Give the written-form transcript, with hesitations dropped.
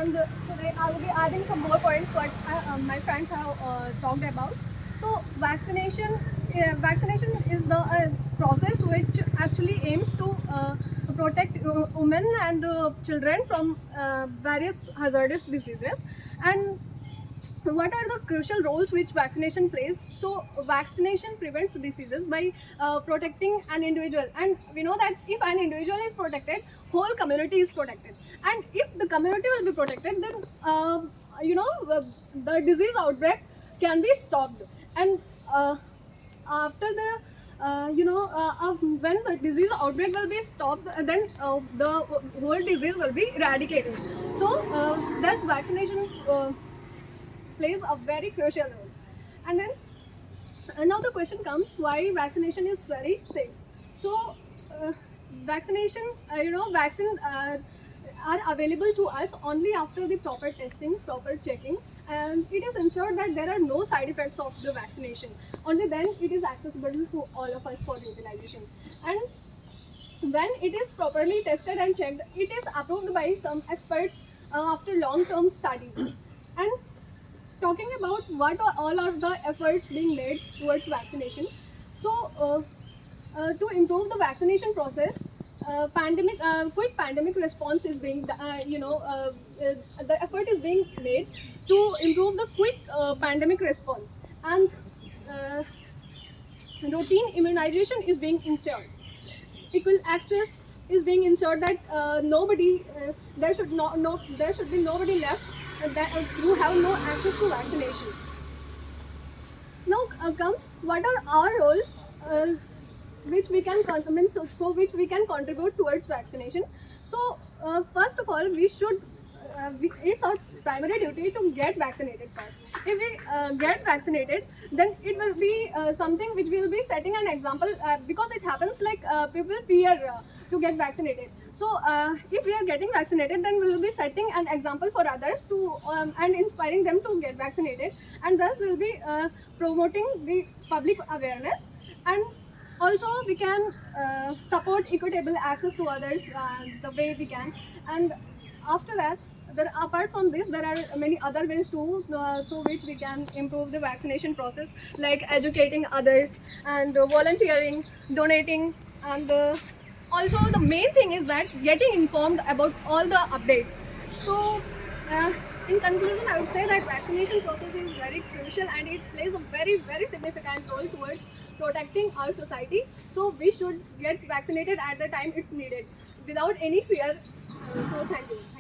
and today I will be adding some more points what my friends have talked about. So vaccination is the process which actually aims to protect women and children from various hazardous diseases. And what are the crucial roles which vaccination plays? So vaccination prevents diseases by protecting an individual, and we know that if an individual is protected, whole community is protected. And if the community will be protected, then the disease outbreak can be stopped. And after the when the disease outbreak will be stopped, then the whole disease will be eradicated. So thus vaccination plays a very crucial role. And then now the question comes, why vaccination is very safe. So vaccination, vaccine are available to us only after the proper testing, proper checking, and it is ensured that there are no side effects of the vaccination. Only then it is accessible to all of us for utilization. And when it is properly tested and checked, it is approved by some experts after long-term studies. And talking about what are all of the efforts being made towards vaccination. So to improve the vaccination process, quick pandemic response is being the effort is being made to improve the quick pandemic response. And routine immunization is being ensured. Equal access is being ensured, that there should be nobody left who have no access to vaccination. Now comes, what are our roles which we can contribute towards vaccination. So first of all, it's our primary duty to get vaccinated first. If we get vaccinated, then it will be something which will be setting an example, because it happens like people fear to get vaccinated. So if we are getting vaccinated, then we will be setting an example for others to and inspiring them to get vaccinated, and thus will be promoting the public awareness. And also we can support equitable access to others the way we can. And after that, apart from this, there are many other ways too through which we can improve the vaccination process, like educating others and volunteering, donating, and also the main thing is that getting informed about all the updates. So in conclusion, I would say that vaccination process is very crucial and it plays a very, very significant role towards protecting our society. So we should get vaccinated at the time it's needed without any fear. So thank you.